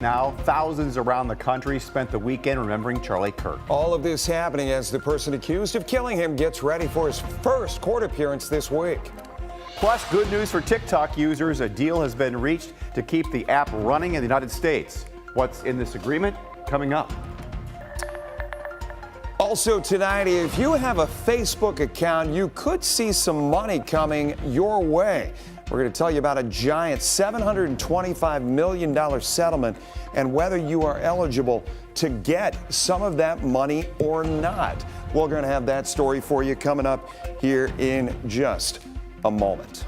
Now, thousands around the country spent the weekend remembering Charlie Kirk. All of this happening as the person accused of killing him gets ready for his first court appearance this week. Plus, good news for TikTok users. A deal has been reached to keep the app running in the United States. What's in this agreement? Coming up. Also tonight, if you have a Facebook account, you could see some money coming your way. We're going to tell you about a giant $725 million settlement and whether you are eligible to get some of that money or not. We're going to have that story for you coming up here in just a moment.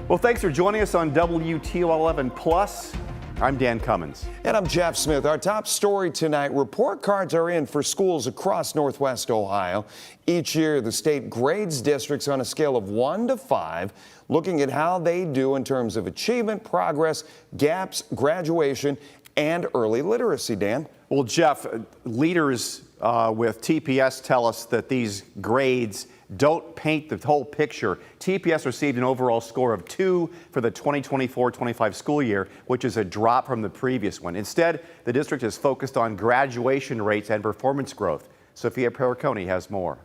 Well, thanks for joining us on WTOL 11 Plus. I'm Dan Cummins. And I'm Jeff Smith. Our top story tonight, report cards are in for schools across Northwest Ohio. Each year, the state grades districts on a scale of 1 to 5, looking at how they do in terms of achievement, progress, gaps, graduation, and early literacy. Dan? Well, Jeff, leaders with TPS tell us that these grades don't paint the whole picture. TPS received an overall score of 2 for the 2024-25 school year, which is a drop from the previous one. Instead, the district is focused on graduation rates and performance growth. Sophia Perricone has more.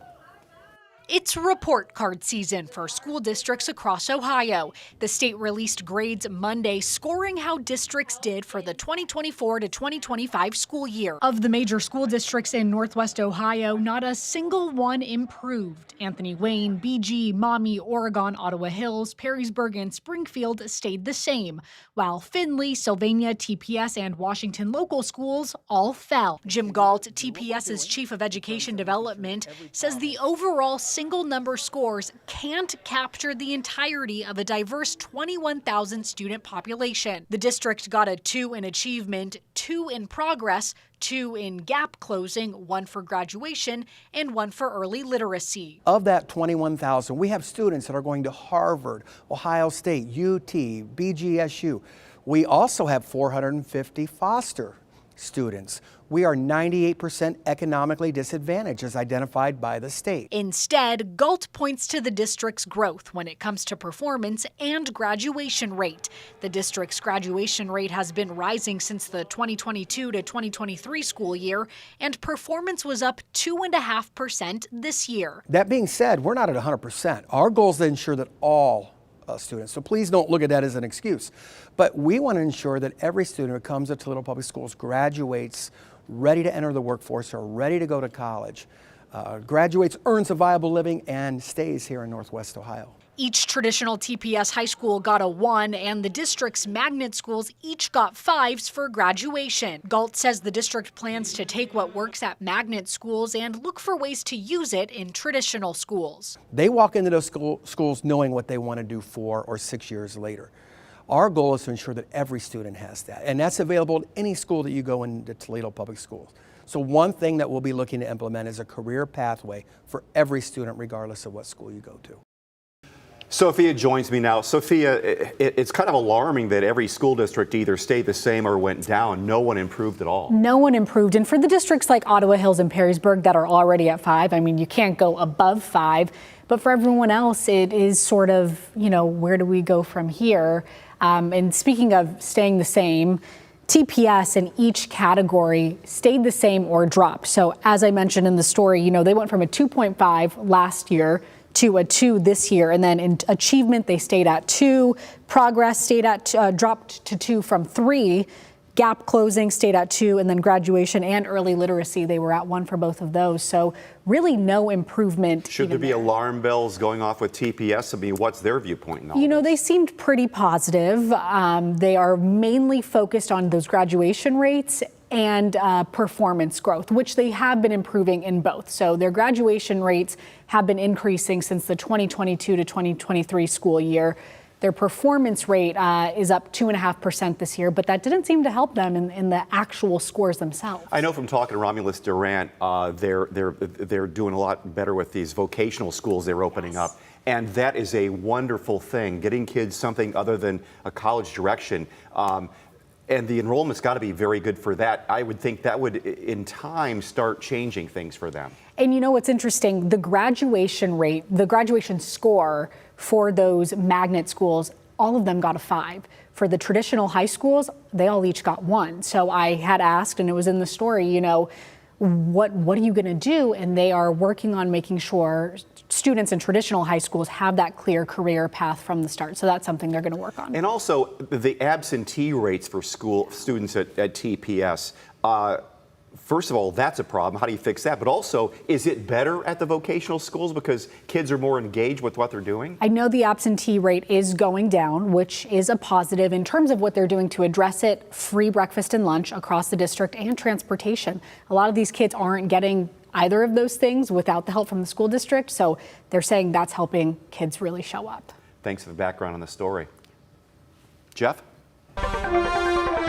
It's report card season for school districts across Ohio. The state released grades Monday, scoring how districts did for the 2024 to 2025 school year. Of the major school districts in Northwest Ohio, not a single one improved. Anthony Wayne, BG, Maumee, Oregon, Ottawa Hills, Perrysburg, and Springfield stayed the same, while Findlay, Sylvania, TPS, and Washington local schools all fell. Jim Galt, TPS's Chief of Education Development, says the overall single number scores can't capture the entirety of a diverse 21,000 student population. The district got a 2 in achievement, 2 in progress, 2 in gap closing, 1 for graduation, and 1 for early literacy. Of that 21,000, we have students that are going to Harvard, Ohio State, UT, BGSU. We also have 450 foster students. We are 98% economically disadvantaged as identified by the state. Instead, Galt points to the district's growth when it comes to performance and graduation rate. The district's graduation rate has been rising since the 2022 to 2023 school year, and performance was up 2.5% this year. That being said, we're not at 100%. Our goal is to ensure that all students, so please don't look at that as an excuse, but we want to ensure that every student who comes to Toledo Public Schools graduates ready to enter the workforce or ready to go to college, graduates, earns a viable living, and stays here in Northwest Ohio. Each traditional TPS high school got a 1, and the district's magnet schools each got 5s for graduation. Galt says the district plans to take what works at magnet schools and look for ways to use it in traditional schools. They walk into those schools knowing what they want to do 4 or 6 years later. Our goal is to ensure that every student has that, and that's available at any school that you go into Toledo Public Schools. So one thing that we'll be looking to implement is a career pathway for every student regardless of what school you go to. Sophia joins me now. Sophia, it's kind of alarming that every school district either stayed the same or went down. No one improved at all. No one improved. And for the districts like Ottawa Hills and Perrysburg that are already at 5, I mean, you can't go above 5. But for everyone else, it is sort of, where do we go from here? And speaking of staying the same, TPS in each category stayed the same or dropped. So as I mentioned in the story, they went from a 2.5 last year to a 2 this year. And then in achievement, they stayed at 2. Progress stayed at dropped to 2 from 3. Gap closing stayed at 2, and then graduation and early literacy, they were at 1 for both of those. So really no improvement. Should there be alarm bells going off with TPS? I mean, what's their viewpoint in all this? They seemed pretty positive. They are mainly focused on those graduation rates and performance growth, which they have been improving in both. So their graduation rates have been increasing since the 2022 to 2023 school year. Their performance rate is up 2.5% this year, but that didn't seem to help them in the actual scores themselves. I know from talking to Romulus Durant, they're doing a lot better with these vocational schools they're opening up. And that is a wonderful thing, getting kids something other than a college direction. And the enrollment's got to be very good for that. I would think that would, in time, start changing things for them. And what's interesting, the graduation rate, the graduation score for those magnet schools all of them got a 5. For the traditional high schools, they all each got 1. So I had asked, and it was in the story, you know, what are you going to do? And they are working on making sure students in traditional high schools have that clear career path from the start. So that's something they're going to work on. And also the absentee rates for school students at TPS. First of all, that's a problem. How do you fix that? But also, is it better at the vocational schools because kids are more engaged with what they're doing? I know the absentee rate is going down, which is a positive in terms of what they're doing to address it. Free breakfast and lunch across the district and transportation. A lot of these kids aren't getting either of those things without the help from the school district. So they're saying that's helping kids really show up. Thanks for the background on the story. Jeff?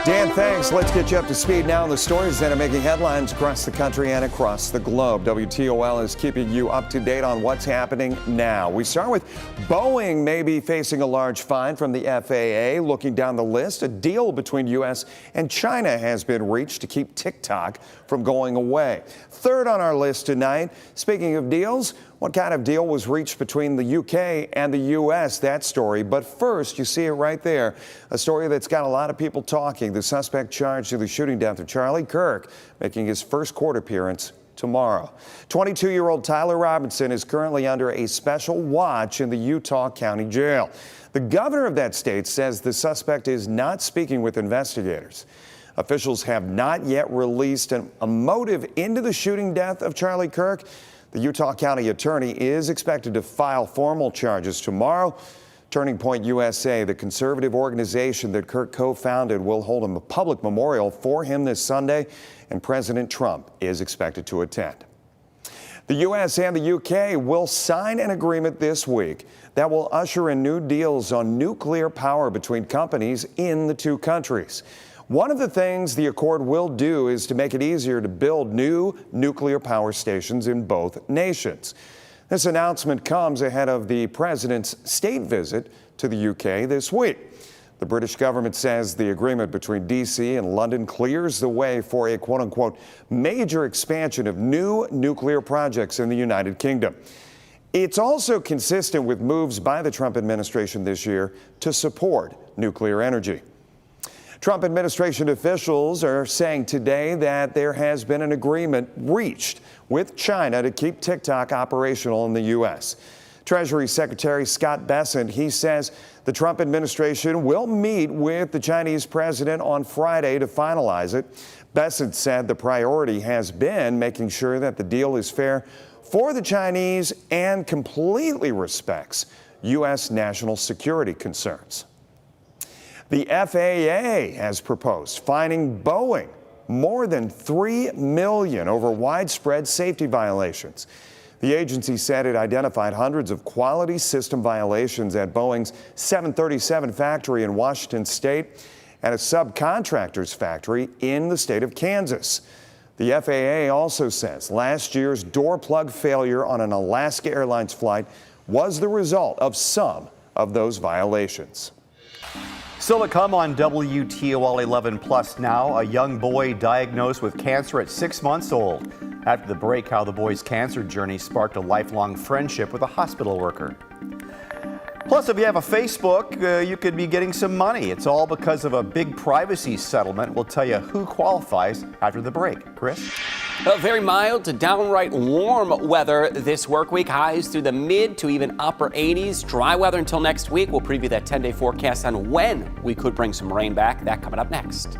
Dan, thanks. Let's get you up to speed now on the stories that are making headlines across the country and across the globe. WTOL is keeping you up to date on what's happening now. We start with Boeing may be facing a large fine from the FAA. Looking down the list, a deal between U.S. and China has been reached to keep TikTok from going away. Third on our list tonight, speaking of deals, what kind of deal was reached between the UK and the US? That story. But first, you see it right there. A story that's got a lot of people talking. The suspect charged in the shooting death of Charlie Kirk making his first court appearance tomorrow. 22-year-old Tyler Robinson is currently under a special watch in the Utah County Jail. The governor of that state says the suspect is not speaking with investigators. Officials have not yet released a motive into the shooting death of Charlie Kirk. The Utah County attorney is expected to file formal charges tomorrow. Turning Point USA, the conservative organization that Kirk co-founded, will hold a public memorial for him this Sunday, and President Trump is expected to attend. The U.S. and the U.K. will sign an agreement this week that will usher in new deals on nuclear power between companies in the two countries. One of the things the accord will do is to make it easier to build new nuclear power stations in both nations. This announcement comes ahead of the president's state visit to the UK this week. The British government says the agreement between D.C. and London clears the way for a quote-unquote major expansion of new nuclear projects in the United Kingdom. It's also consistent with moves by the Trump administration this year to support nuclear energy. Trump administration officials are saying today that there has been an agreement reached with China to keep TikTok operational in the U.S. Treasury Secretary Scott Bessent, he says the Trump administration will meet with the Chinese president on Friday to finalize it. Bessent said the priority has been making sure that the deal is fair for the Chinese and completely respects U.S. national security concerns. The FAA has proposed fining Boeing more than $3 million over widespread safety violations. The agency said it identified hundreds of quality system violations at Boeing's 737 factory in Washington State and a subcontractor's factory in the state of Kansas. The FAA also says last year's door plug failure on an Alaska Airlines flight was the result of some of those violations. Still to come on WTOL 11 Plus now, a young boy diagnosed with cancer at 6 months old. After the break, how the boy's cancer journey sparked a lifelong friendship with a hospital worker. Plus, if you have a Facebook, you could be getting some money. It's all because of a big privacy settlement. We'll tell you who qualifies after the break. Chris? Very mild to downright warm weather this work week. Highs through the mid to even upper 80s. Dry weather until next week. We'll preview that 10-day forecast on when we could bring some rain back. That coming up next.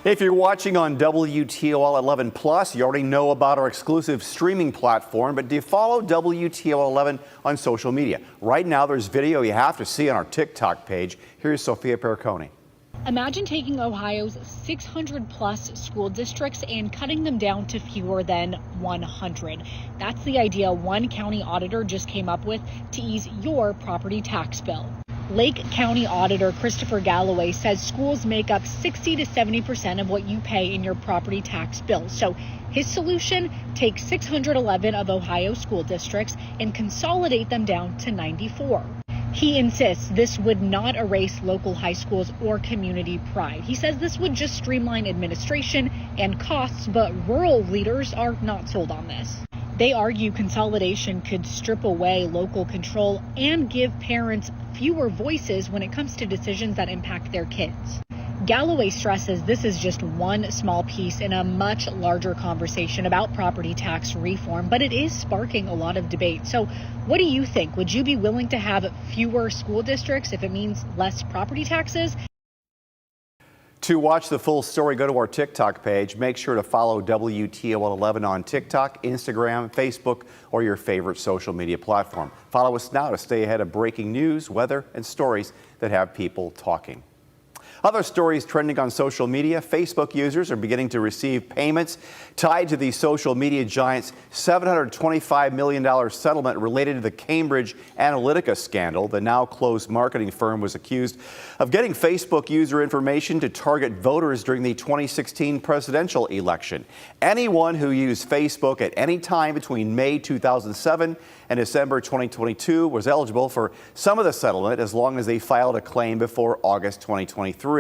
If you're watching on WTOL 11 Plus, you already know about our exclusive streaming platform, but do you follow WTOL 11 on social media? Right now, there's video you have to see on our TikTok page. Here's Sophia Pericone. Imagine taking Ohio's 600 plus school districts and cutting them down to fewer than 100. That's the idea one county auditor just came up with to ease your property tax bill. Lake County Auditor Christopher Galloway says schools make up 60 to 70% of what you pay in your property tax bill. So his solution, take 611 of Ohio's school districts and consolidate them down to 94. He insists this would not erase local high schools or community pride. He says this would just streamline administration and costs, but rural leaders are not sold on this. They argue consolidation could strip away local control and give parents fewer voices when it comes to decisions that impact their kids. Galloway stresses this is just one small piece in a much larger conversation about property tax reform, but it is sparking a lot of debate. So what do you think? Would you be willing to have fewer school districts if it means less property taxes? To watch the full story, go to our TikTok page. Make sure to follow WTOL 11 on TikTok, Instagram, Facebook, or your favorite social media platform. Follow us now to stay ahead of breaking news, weather, and stories that have people talking. Other stories trending on social media. Facebook users are beginning to receive payments tied to the social media giant's $725 million settlement related to the Cambridge Analytica scandal. The now closed marketing firm was accused of getting Facebook user information to target voters during the 2016 presidential election. Anyone who used Facebook at any time between May 2007 and December 2022 was eligible for some of the settlement as long as they filed a claim before August 2023.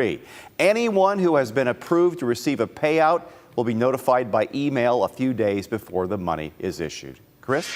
Anyone who has been approved to receive a payout will be notified by email a few days before the money is issued. Chris?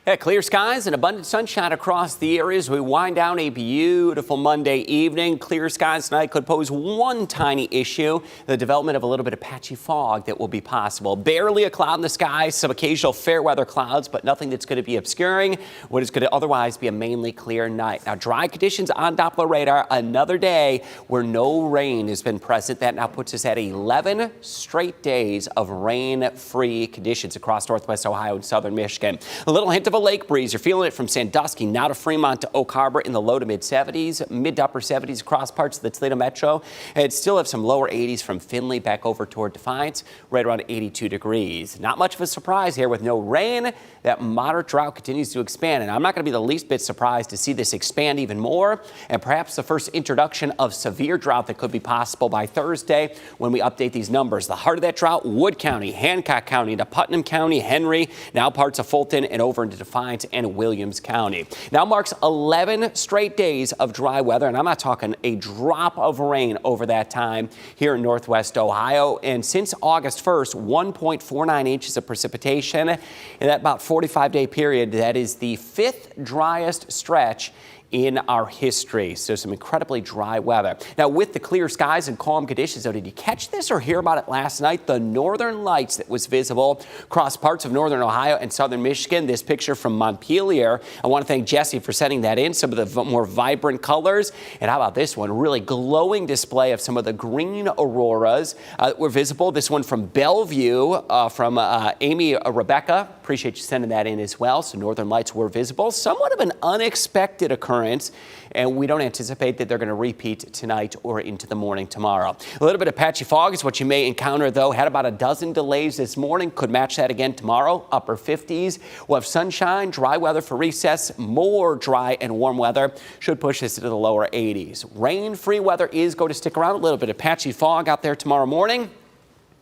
Yeah, clear skies and abundant sunshine across the area as we wind down a beautiful Monday evening. Clear skies tonight could pose one tiny issue, the development of a little bit of patchy fog that will be possible. Barely a cloud in the sky, some occasional fair weather clouds, but nothing that's going to be obscuring what is going to otherwise be a mainly clear night. Now, dry conditions on Doppler radar, another day where no rain has been present. That now puts us at 11 straight days of rain-free conditions across northwest Ohio and southern Michigan. A little hint of a lake breeze. You're feeling it from Sandusky now to Fremont to Oak Harbor in the low to mid 70s, mid to upper 70s across parts of the Toledo metro. And still have some lower 80s from Findlay back over toward Defiance, right around 82 degrees. Not much of a surprise here with no rain. That moderate drought continues to expand, and I'm not going to be the least bit surprised to see this expand even more, and perhaps the first introduction of severe drought that could be possible by Thursday when we update these numbers. The heart of that drought, Wood County, Hancock County, to Putnam County, Henry, now parts of Fulton and over into Defiance and Williams County. Now marks 11 straight days of dry weather, and I'm not talking a drop of rain over that time here in northwest Ohio. And since August 1st, 1.49 inches of precipitation in that about 45-day period. That is the fifth driest stretch in our history. So some incredibly dry weather. Now with the clear skies and calm conditions, though, did you catch this or hear about it last night? The northern lights that was visible across parts of northern Ohio and southern Michigan. This picture from Montpelier. I want to thank Jesse for sending that in, some of the more vibrant colors. And how about this one? Really glowing display of some of the green auroras that were visible. This one from Bellevue from Amy Rebecca. Appreciate you sending that in as well. So northern lights were visible. Somewhat of an unexpected occurrence, and we don't anticipate that they're going to repeat tonight or into the morning tomorrow. A little bit of patchy fog is what you may encounter, though. Had about a dozen delays this morning. Could match that again tomorrow. Upper 50s. We'll have sunshine, dry weather for recess. More dry and warm weather should push us into the lower 80s. Rain-free weather is going to stick around. A little bit of patchy fog out there tomorrow morning.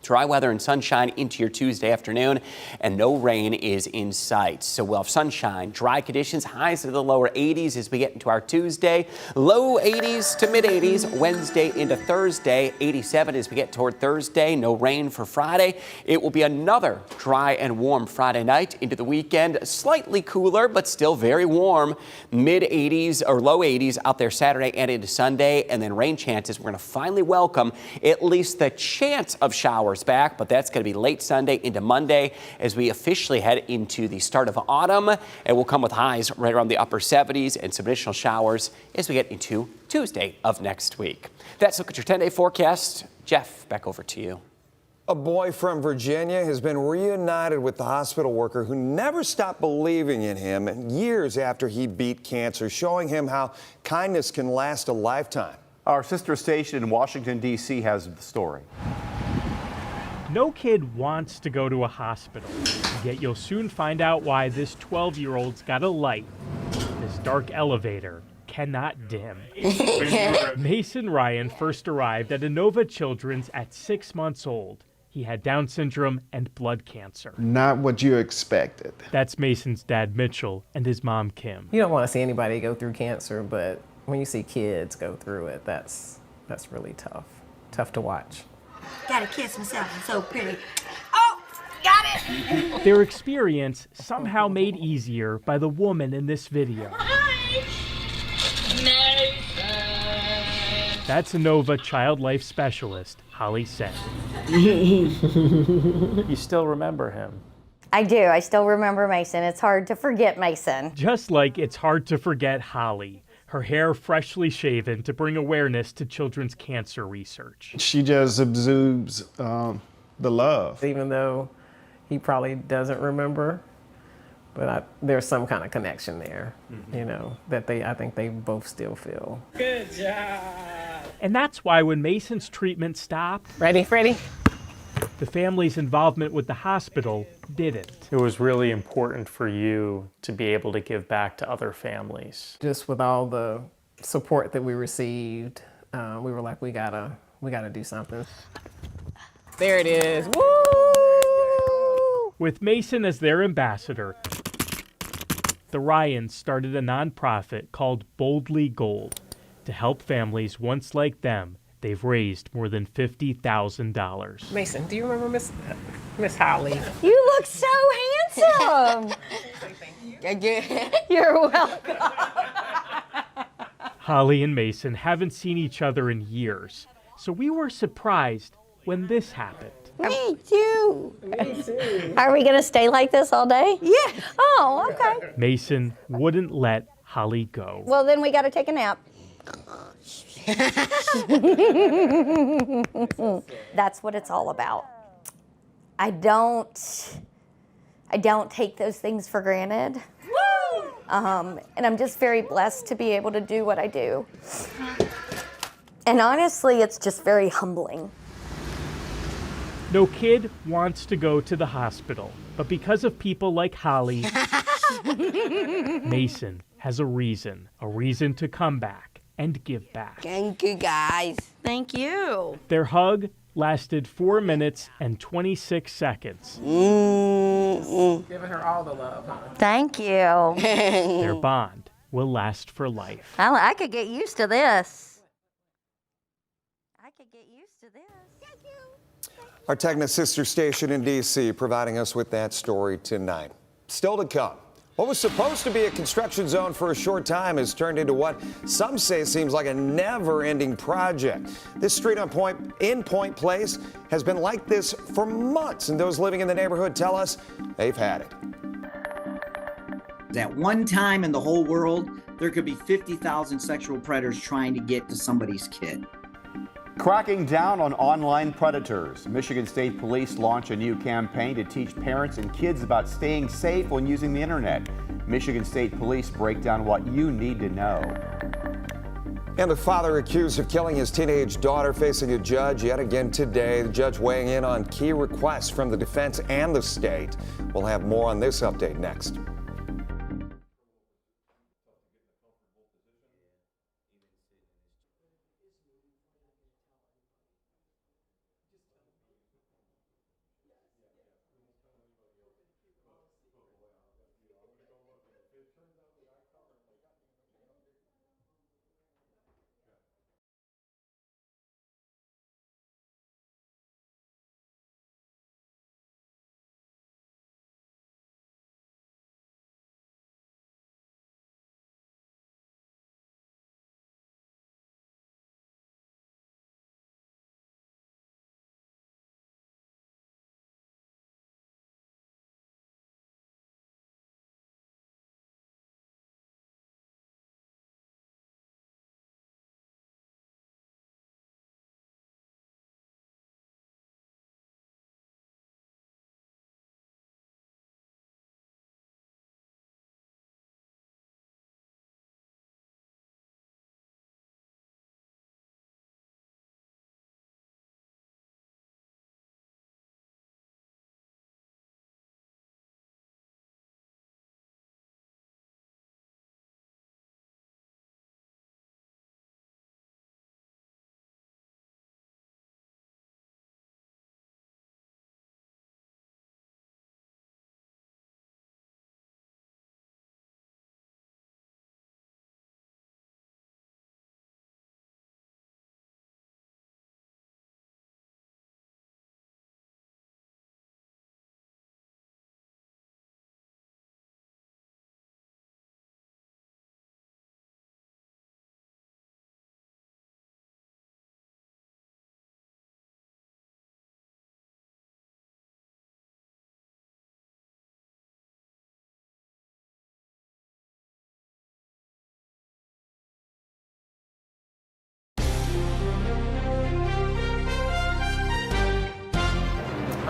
Dry weather and sunshine into your Tuesday afternoon, and no rain is in sight. So we'll have sunshine, dry conditions, highs to the lower 80s as we get into our Tuesday. Low 80s to mid 80s Wednesday into Thursday. 87 as we get toward Thursday. No rain for Friday. It will be another dry and warm Friday night into the weekend. Slightly cooler, but still very warm. Mid 80s or low 80s out there Saturday and into Sunday. And then rain chances. We're going to finally welcome at least the chance of showers back, but that's going to be late Sunday into Monday as we officially head into the start of autumn, and we'll come with highs right around the upper 70s and some additional showers as we get into Tuesday of next week. That's a look at your 10-day forecast. Jeff, back over to you. A boy from Virginia has been reunited with the hospital worker who never stopped believing in him years after he beat cancer, showing him how kindness can last a lifetime. Our sister station in Washington, D.C. has the story. No kid wants to go to a hospital, yet you'll soon find out why this 12-year-old's got a light this dark elevator cannot dim. Mason Ryan first arrived at Inova Children's at 6 months old. He had Down syndrome and blood cancer. Not what you expected. That's Mason's dad, Mitchell, and his mom, Kim. You don't want to see anybody go through cancer, but when you see kids go through it, that's really tough. Tough to watch. Gotta kiss myself, I'm so pretty. Oh, got it! Their experience somehow made easier by the woman in this video. That's Inova Child Life Specialist, Holly Sept. You still remember him? I do. I still remember Mason. It's hard to forget Mason. Just like it's hard to forget Holly, her hair freshly shaven to bring awareness to children's cancer research. She just exudes the love. Even though he probably doesn't remember, but there's some kind of connection there, you know, that I think they both still feel. Good job. And that's why when Mason's treatment stopped, Ready, Freddie? the family's involvement with the hospital didn't. It was really important for you to be able to give back to other families. Just with all the support that we received, we were like, we gotta do something. There it is. Woo! With Mason as their ambassador, the Ryans started a nonprofit called Boldly Gold to help families once like them. They've raised more than $50,000. Mason, do you remember Miss Holly? You look so handsome. You're welcome. Holly and Mason haven't seen each other in years, so we were surprised when this happened. Me too. Me too. Are we gonna stay like this all day? Yeah. Oh, okay. Mason wouldn't let Holly go. Well, then we gotta take a nap. That's what it's all about. I don't take those things for granted. And I'm just very blessed to be able to do what I do. And honestly, it's just very humbling. No kid wants to go to the hospital, but because of people like Holly, Mason has a reason to come back and give back. Thank you, guys. Thank you. Their hug lasted 4 minutes and 26 seconds. Giving her all the love, huh? Thank you. Their bond will last for life. I could get used to this. Our Techna sister station in D.C. providing us with that story tonight. Still to come. What was supposed to be a construction zone for a short time has turned into what some say seems like a never-ending project. This street in Point Place has been like this for months, and those living in the neighborhood tell us they've had it. At one time in the whole world, there could be 50,000 sexual predators trying to get to somebody's kid. Cracking down on online predators. Michigan State Police launch a new campaign to teach parents and kids about staying safe when using the internet. Michigan State Police break down what you need to know. And the father accused of killing his teenage daughter facing a judge yet again today. The judge weighing in on key requests from the defense and the state. We'll have more on this update next.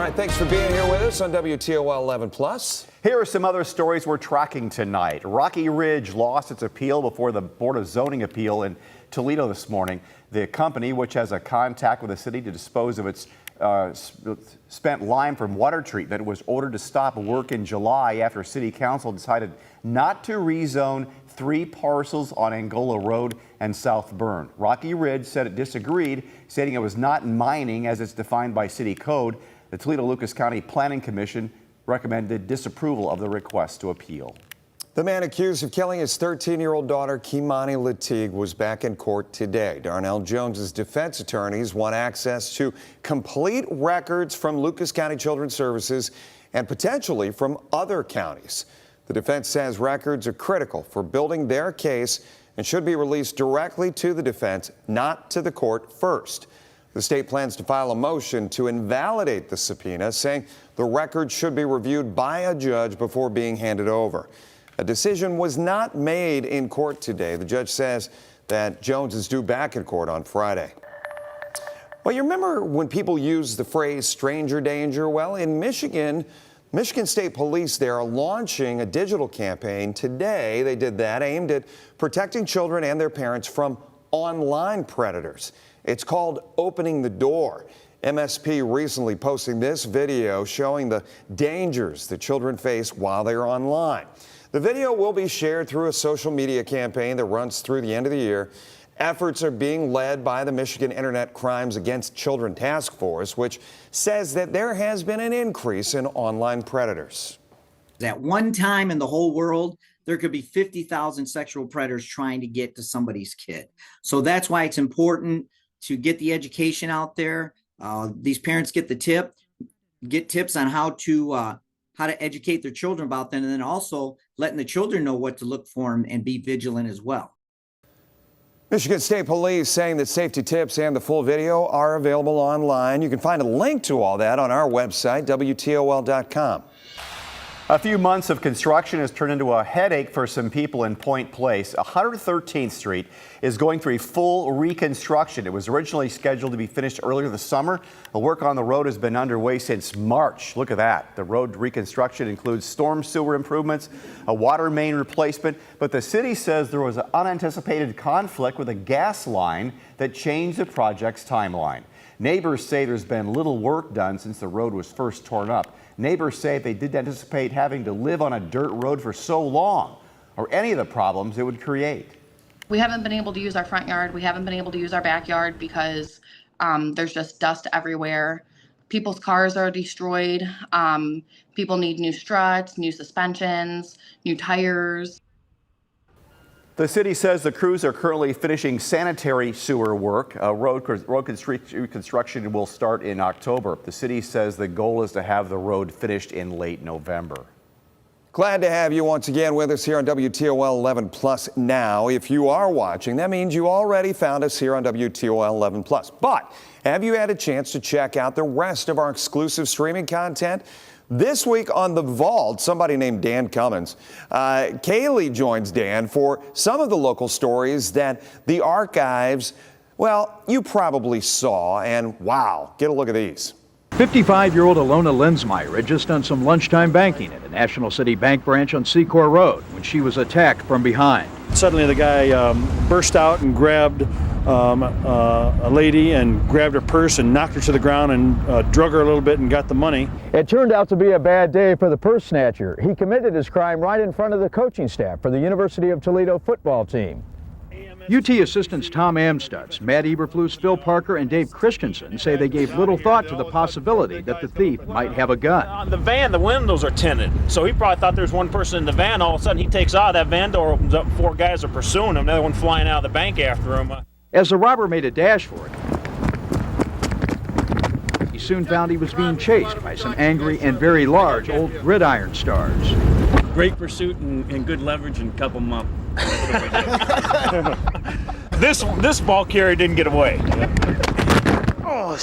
right, thanks for being here with us on WTOL 11 Plus. Here are some other stories we're tracking tonight. Rocky Ridge lost its appeal before the Board of Zoning Appeal in Toledo this morning. The company, which has a contact with the city to dispose of its spent lime from water treatment, was ordered to stop work in July after City Council decided not to rezone 3 parcels on Angola Road and South Bern. Rocky Ridge said it disagreed, stating it was not mining as it's defined by city code. The Toledo-Lucas County Planning Commission recommended disapproval of the request to appeal. The man accused of killing his 13-year-old daughter, Kimani Lategue, was back in court today. Darnell Jones's defense attorneys want access to complete records from Lucas County Children's Services and potentially from other counties. The defense says records are critical for building their case and should be released directly to the defense, not to the court first. The state plans to file a motion to invalidate the subpoena, saying the records should be reviewed by a judge before being handed over. A decision was not made in court today. The judge says that Jones is due back in court on Friday. Well, you remember when people use the phrase stranger danger? Well, in Michigan State Police there are launching a digital campaign today. They did that aimed at protecting children and their parents from online predators. It's called Opening the Door. MSP recently posting this video showing the dangers that children face while they're online. The video will be shared through a social media campaign that runs through the end of the year. Efforts are being led by the Michigan Internet Crimes Against Children Task Force, which says that there has been an increase in online predators. At one time in the whole world, there could be 50,000 sexual predators trying to get to somebody's kid. So that's why it's important to get the education out there. These parents get tips on how to educate their children about them, and then also letting the children know what to look for and be vigilant as well. Michigan State Police saying that safety tips and the full video are available online. You can find a link to all that on our website, WTOL.com. A few months of construction has turned into a headache for some people in Point Place. 113th Street is going through a full reconstruction. It was originally scheduled to be finished earlier this summer. The work on the road has been underway since March. Look at that. The road reconstruction includes storm sewer improvements, a water main replacement, but the city says there was an unanticipated conflict with a gas line that changed the project's timeline. Neighbors say there's been little work done since the road was first torn up. Neighbors say they didn't anticipate having to live on a dirt road for so long, or any of the problems it would create. We haven't been able to use our front yard. We haven't been able to use our backyard because there's just dust everywhere. People's cars are destroyed. People need new struts, new suspensions, new tires. The city says the crews are currently finishing sanitary sewer work. Road construction will start in October. The city says the goal is to have the road finished in late November. Glad to have you once again with us here on WTOL 11 Plus now. If you are watching, that means you already found us here on WTOL 11 Plus. But have you had a chance to check out the rest of our exclusive streaming content? This week on The Vault, somebody named Dan Cummins. Kaylee joins Dan for some of the local stories that the archives, well, you probably saw. And wow, get a look at these. 55-year-old Alona Lensmeyer had just done some lunchtime banking at a National City Bank branch on Secor Road when she was attacked from behind. Suddenly the guy burst out and grabbed a lady and grabbed her purse and knocked her to the ground and drug her a little bit and got the money. It turned out to be a bad day for the purse snatcher. He committed his crime right in front of the coaching staff for the University of Toledo football team. UT assistants Tom Amstutz, Matt Eberflus, Phil Parker, and Dave Christensen say they gave little thought to the possibility that the thief might have a gun. On the van, the windows are tinted, so he probably thought there's one person in the van. All of a sudden, he takes out, that van door opens up, 4 guys are pursuing him, another one flying out of the bank after him. As the robber made a dash for it, he soon found he was being chased by some angry and very large old gridiron stars. Great pursuit and good leverage and couple them up. This ball carrier didn't get away. Oh,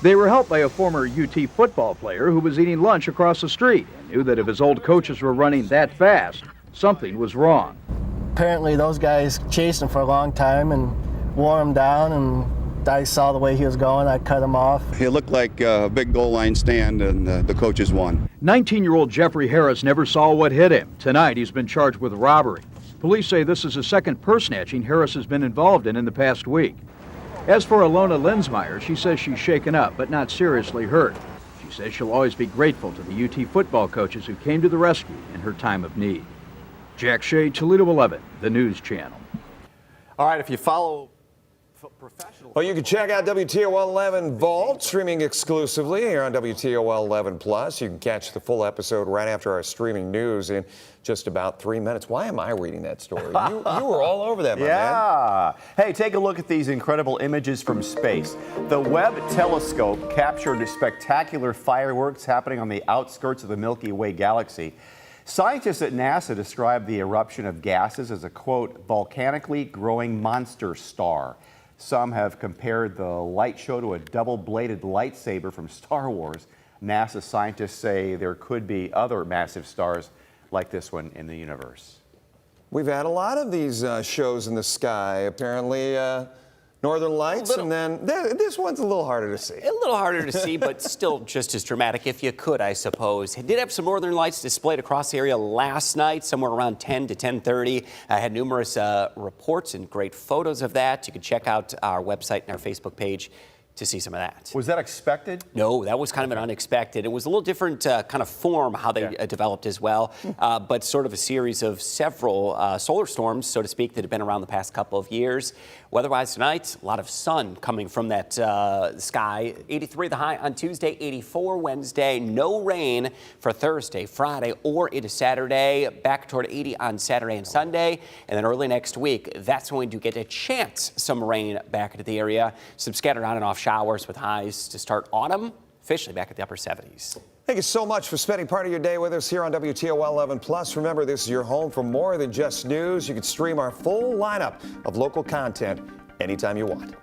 They were helped by a former UT football player who was eating lunch across the street and knew that if his old coaches were running that fast, something was wrong. Apparently those guys chased him for a long time and wore him down, and I saw the way he was going. I cut him off. It looked like a big goal line stand, and the coaches won. 19-year-old Jeffrey Harris never saw what hit him. Tonight, he's been charged with robbery. Police say this is the second purse snatching Harris has been involved in the past week. As for Alona Linsmeyer, she says she's shaken up, but not seriously hurt. She says she'll always be grateful to the UT football coaches who came to the rescue in her time of need. Jack Shea, Toledo 11, the News Channel. All right, if you follow professional... Well, you can check out WTOL 11 Vault, streaming exclusively here on WTOL 11 Plus. You can catch the full episode right after our streaming news in just about 3 minutes. Why am I reading that story? You were all over that, my man. Hey, take a look at these incredible images from space. The Webb telescope captured spectacular fireworks happening on the outskirts of the Milky Way galaxy. Scientists at NASA describe the eruption of gases as a, quote, volcanically growing monster star. Some have compared the light show to a double-bladed lightsaber from Star Wars. NASA scientists say there could be other massive stars like this one in the universe. We've had a lot of these shows in the sky, apparently. Northern Lights, and then this one's a little harder to see. A little harder to see, but still just as dramatic, if you could, I suppose. It did have some Northern Lights displayed across the area last night, somewhere around 10 to 10:30. I had numerous reports and great photos of that. You can check out our website and our Facebook page to see some of that. Was that expected? No, that was kind of an unexpected. It was a little different kind of form how they developed as well, but sort of a series of several solar storms, so to speak, that have been around the past couple of years. Weather-wise tonight, a lot of sun coming from that sky. 83 the high on Tuesday, 84 Wednesday. No rain for Thursday, Friday, or into Saturday. Back toward 80 on Saturday and Sunday. And then early next week, that's when we do get a chance some rain back into the area. Some scattered on and off showers with highs to start autumn, officially back at the upper 70s. Thank you so much for spending part of your day with us here on WTOL 11 Plus. Remember, this is your home for more than just news. You can stream our full lineup of local content anytime you want.